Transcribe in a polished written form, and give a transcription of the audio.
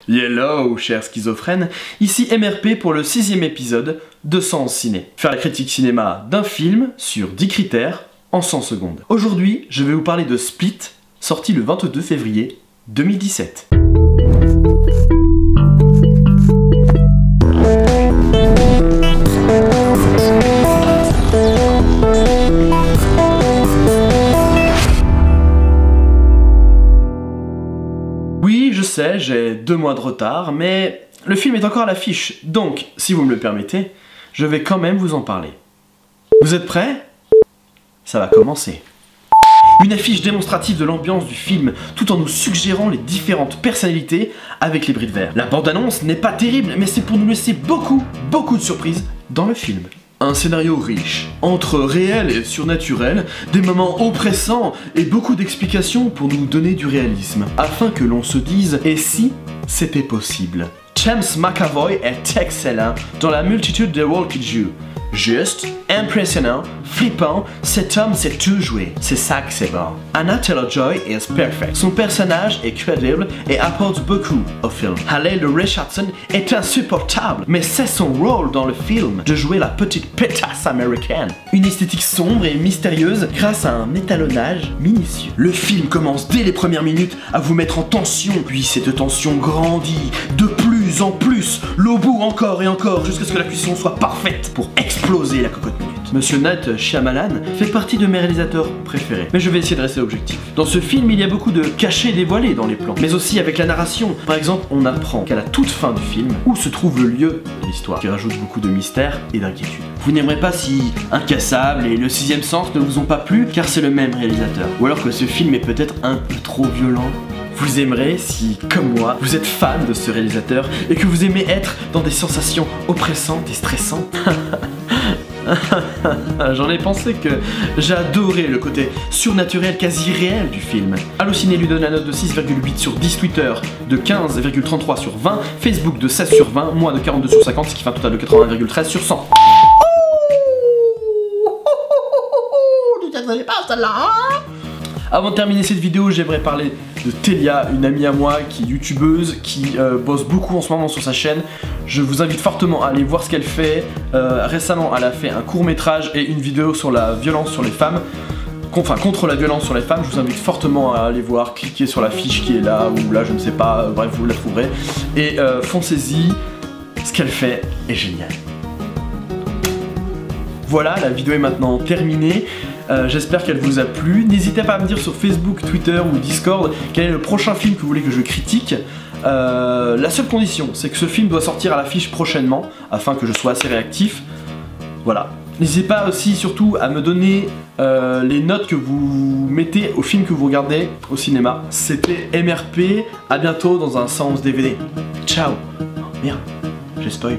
Hello, chers schizophrènes, ici MRP pour le 6e épisode de 100 ciné. Faire la critique cinéma d'un film sur 10 critères en 100 secondes. Aujourd'hui, je vais vous parler de Split, sorti le 22 février 2017. Oui, je sais, j'ai 2 mois de retard, mais le film est encore à l'affiche, donc, si vous me le permettez, je vais quand même vous en parler. Vous êtes prêts? Ça va commencer. Une affiche démonstrative de l'ambiance du film, tout en nous suggérant les différentes personnalités avec les bris de verre. La bande-annonce n'est pas terrible, mais c'est pour nous laisser beaucoup de surprises dans le film. Un scénario riche, entre réel et surnaturel, des moments oppressants et beaucoup d'explications pour nous donner du réalisme, afin que l'on se dise « et si c'était possible ?» James McAvoy est excellent dans la multitude de rôles qu'il joue. Juste, impressionnant, flippant, cet homme sait tout jouer. C'est ça que c'est bon. Anya Taylor-Joy is perfect. Son personnage est crédible et apporte beaucoup au film. Hayley Richardson est insupportable, mais c'est son rôle dans le film de jouer la petite pétasse américaine. Une esthétique sombre et mystérieuse grâce à un étalonnage minutieux. Le film commence dès les premières minutes à vous mettre en tension, puis cette tension grandit de plus en plus, l'au-bout encore et encore, jusqu'à ce que la cuisson soit parfaite pour exploser la cocotte minute. Monsieur Night Shyamalan fait partie de mes réalisateurs préférés, mais je vais essayer de rester objectif. Dans ce film, il y a beaucoup de cachets dévoilés dans les plans, mais aussi avec la narration. Par exemple, on apprend qu'à la toute fin du film, où se trouve le lieu de l'histoire, qui rajoute beaucoup de mystère et d'inquiétude. Vous n'aimerez pas si Incassable et Le Sixième Sens ne vous ont pas plu, car c'est le même réalisateur. Ou alors que ce film est peut-être un peu trop violent. Vous aimerez si, comme moi, vous êtes fan de ce réalisateur et que vous aimez être dans des sensations oppressantes et stressantes. J'en ai pensé que j'ai adoré le côté surnaturel, quasi réel du film. Allociné lui donne la note de 6,8 sur 10, Twitter de 15,33 sur 20, Facebook de 16 sur 20, moi de 42 sur 50, ce qui fait un total de 80,13 sur 100. Tu t'attendais pas à celle-là, hein? Avant de terminer cette vidéo, j'aimerais parler de Telia, une amie à moi qui est youtubeuse, qui bosse beaucoup en ce moment sur sa chaîne. Je vous invite fortement à aller voir ce qu'elle fait. Récemment, elle a fait un court-métrage et une vidéo sur la violence sur les femmes. Enfin, contre la violence sur les femmes. Je vous invite fortement à aller voir, cliquer sur la fiche qui est là, ou là, je ne sais pas, bref, vous la trouverez. Et foncez-y, ce qu'elle fait est génial. Voilà, la vidéo est maintenant terminée. J'espère qu'elle vous a plu. N'hésitez pas à me dire sur Facebook, Twitter ou Discord quel est le prochain film que vous voulez que je critique. La seule condition, c'est que ce film doit sortir à l'affiche prochainement, afin que je sois assez réactif. Voilà. N'hésitez pas aussi, surtout, à me donner les notes que vous mettez au film que vous regardez au cinéma. C'était MRP, à bientôt dans un 111 DVD. Ciao. Oh, merde, j'ai spoil.